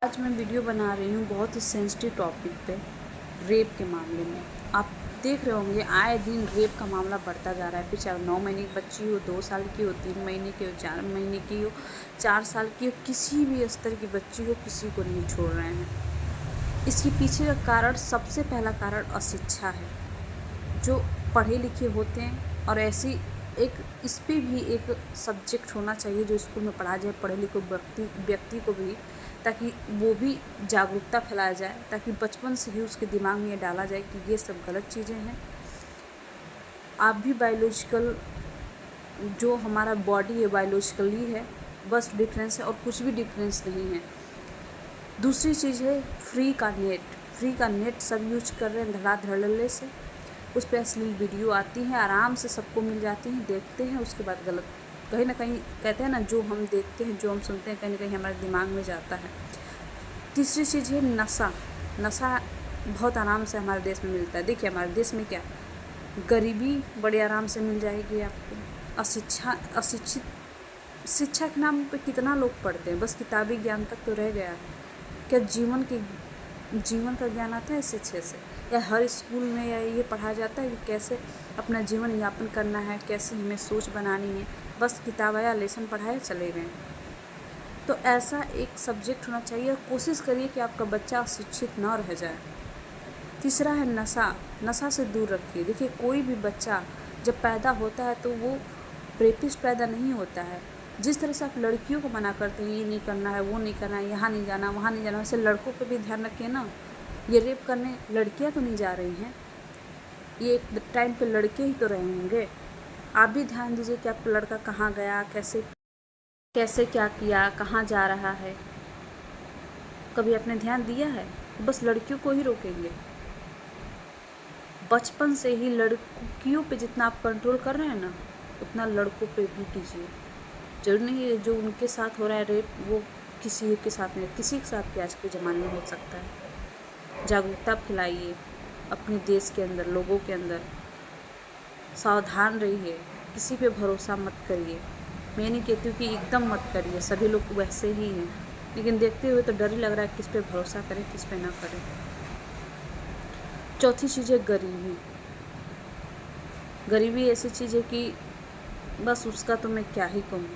आज मैं वीडियो बना रही हूँ बहुत ही सेंसिटिव टॉपिक पे, रेप के मामले में। आप देख रहे होंगे आए दिन रेप का मामला बढ़ता जा रहा है। फिर चाहे 9 महीने की बच्ची हो, 2 साल की हो, 3 महीने की हो, 4 महीने की हो, 4 साल की हो, किसी भी स्तर की बच्ची हो, किसी को नहीं छोड़ रहे हैं। इसके पीछे का कारण, सबसे पहला कारण अशिक्षा है। जो पढ़े लिखे होते हैं, और ऐसी एक इस पे भी एक सब्जेक्ट होना चाहिए जो स्कूल में पढ़ा जाए पढ़े लिखे व्यक्ति को भी, ताकि वो भी जागरूकता फैलाया जाए, ताकि बचपन से ही उसके दिमाग में ये डाला जाए कि ये सब गलत चीज़ें हैं। आप भी बायोलॉजिकल, जो हमारा बॉडी है बायोलॉजिकली है, बस डिफरेंस है और कुछ भी डिफरेंस नहीं है। दूसरी चीज़ है फ्री का नेट सब यूज कर रहे हैं धड़ाधड़ल्ले से। उस पर अश्लील वीडियो आती हैं, आराम से सबको मिल जाती हैं, देखते हैं, उसके बाद गलत कहीं ना कहीं, कहते हैं ना, जो हम देखते हैं, जो हम सुनते हैं, कहीं ना कहीं हमारे दिमाग में जाता है। तीसरी चीज़ है नशा बहुत आराम से हमारे देश में मिलता है। देखिए हमारे देश में क्या, गरीबी बड़े आराम से मिल जाएगी आपको। अशिक्षित शिक्षा के नाम पे कितना लोग पढ़ते हैं, बस किताबी ज्ञान तक तो रह गया है। क्या जीवन का ज्ञान आता है शिक्षा से? या हर स्कूल में या ये पढ़ाया जाता है कि कैसे अपना जीवन यापन करना है, कैसे हमें सोच बनानी है? बस किताब आया, लेसन पढ़ाया, चले गए। तो ऐसा एक सब्जेक्ट होना चाहिए, और कोशिश करिए कि आपका बच्चा अशिक्षित न रह जाए। तीसरा है नशा से दूर रखिए। देखिए कोई भी बच्चा जब पैदा होता है तो वो रेपिस्ट पैदा नहीं होता है। जिस तरह से आप लड़कियों को मना करते हैं, ये नहीं करना है, वो नहीं करना है, यहाँ नहीं जाना, वहाँ नहीं जाना, वैसे लड़कों पे भी ध्यान रखिए ना। ये रेप करने लड़कियाँ तो नहीं जा रही हैं, ये एक टाइम पे लड़के ही तो रहे होंगे। आप भी ध्यान दीजिए कि आपका लड़का कहाँ गया, कैसे कैसे क्या किया, कहाँ जा रहा है। कभी आपने ध्यान दिया है? बस लड़कियों को ही रोकेंगे। बचपन से ही लड़कियों पे जितना आप कंट्रोल कर रहे हैं ना, उतना लड़कों पे भी कीजिए। जरूरी नहीं है जो उनके साथ हो रहा है रेप, वो किसी के साथ नहीं, किसी के साथ भी आज के ज़माने में हो सकता है। जागरूकता फैलाइए अपने देश के अंदर, लोगों के अंदर। सावधान रहिए, किसी पे भरोसा मत करिए। मैं नहीं कहती हूँ कि एकदम मत करिए, सभी लोग वैसे ही हैं, लेकिन देखते हुए तो डर ही लग रहा है किस पे भरोसा करें, किस पे ना करें। चौथी चीज़ है गरीबी ऐसी चीज़ है कि बस उसका तो मैं क्या ही कहूँ,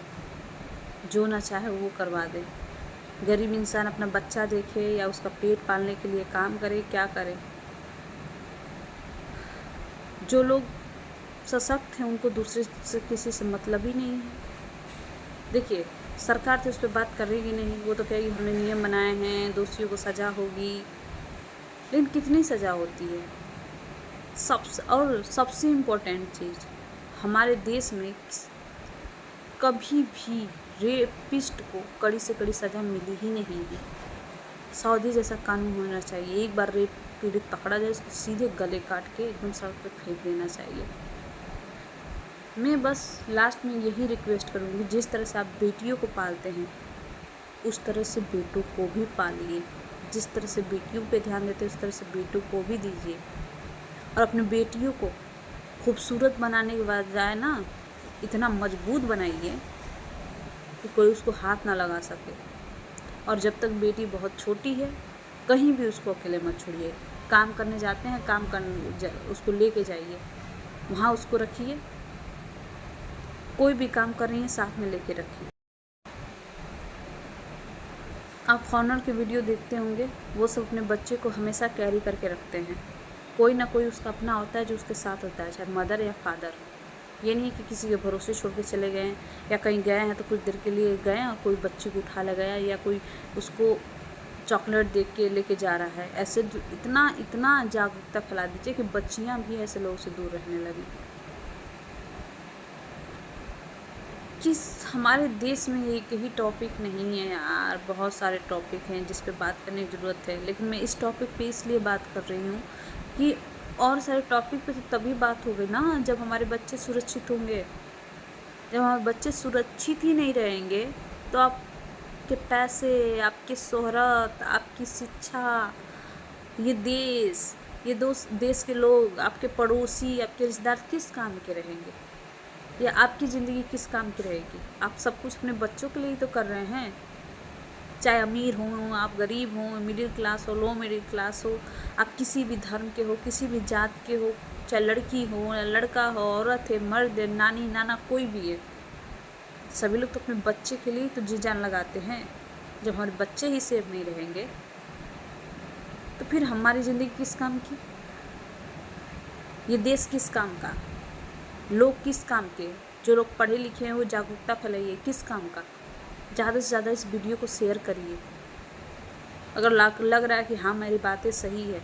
जो ना चाहे वो करवा दे। गरीब इंसान अपना बच्चा देखे या उसका पेट पालने के लिए काम करे, क्या करे। जो लोग सशक्त हैं उनको दूसरे से किसी से मतलब ही नहीं है। देखिए सरकार तो उस पर बात करेगी नहीं, वो तो कहेगी हमने नियम बनाए हैं, दोषियों को सज़ा होगी, लेकिन कितनी सज़ा होती है? सबसे इम्पोर्टेंट चीज़, हमारे देश में कभी भी रेपिस्ट को कड़ी से कड़ी सज़ा मिली ही नहीं है। सऊदी जैसा कानून होना चाहिए, एक बार रेप पीड़ित पकड़ा जाए उसको सीधे गले काट के एकदम सड़क पर फेंक देना चाहिए। मैं बस लास्ट में यही रिक्वेस्ट करूँगी, जिस तरह से आप बेटियों को पालते हैं उस तरह से बेटों को भी पालिए। जिस तरह से बेटियों पे ध्यान देते हैं उस तरह से बेटों को भी दीजिए। और अपने बेटियों को खूबसूरत बनाने के बजाय ना इतना मजबूत बनाइए कि कोई उसको हाथ ना लगा सके। और जब तक बेटी बहुत छोटी है कहीं भी उसको अकेले मत छोड़िए। काम करने जाते हैं, उसको लेके जाइए, वहाँ उसको रखिए। कोई भी काम कर रही हैं साथ में लेके रखिए। आप फॉरनर के वीडियो देखते होंगे, वो सब अपने बच्चे को हमेशा कैरी करके रखते हैं। कोई ना कोई उसका अपना होता है जो उसके साथ होता है, चाहे मदर या फादर। ये नहीं कि किसी के भरोसे छोड़ के चले गए हैं, या कहीं गए हैं तो कुछ देर के लिए गए और कोई बच्ची को उठा ले गया, या कोई उसको चॉकलेट दे के लेके जा रहा है। ऐसे इतना जागरूकता फैला दीजिए कि बच्चियाँ भी ऐसे लोगों से दूर रहने लगें। किस हमारे देश में एक ही टॉपिक नहीं है यार, बहुत सारे टॉपिक हैं जिस पे बात करने की ज़रूरत है, लेकिन मैं इस टॉपिक पे इसलिए बात कर रही हूँ कि और सारे टॉपिक पे तो तभी बात होगी ना जब हमारे बच्चे सुरक्षित होंगे। जब हमारे बच्चे सुरक्षित ही नहीं रहेंगे तो आपके पैसे, आपकी शोहरत, आपकी शिक्षा, ये देश के लोग, आपके पड़ोसी, आपके रिश्तेदार किस काम के रहेंगे? या आपकी ज़िंदगी किस काम की रहेगी? आप सब कुछ अपने बच्चों के लिए ही तो कर रहे हैं। चाहे अमीर हो, आप गरीब हो, मिडिल क्लास हो, लो मिडिल क्लास हो, आप किसी भी धर्म के हो, किसी भी जात के हो, चाहे लड़की हो या लड़का हो, औरत है, मर्द है, नानी नाना कोई भी है, सभी लोग तो अपने बच्चे के लिए तो जी जान लगाते हैं। जब हमारे बच्चे ही सेफ नहीं रहेंगे तो फिर हमारी ज़िंदगी किस काम की, ये देश किस काम का, लोग किस काम के, जो लोग पढ़े लिखे हैं वो जागरूकता फैलाइए, किस काम का। ज़्यादा से ज़्यादा इस वीडियो को शेयर करिए। अगर लग रहा है कि हाँ मेरी बातें सही है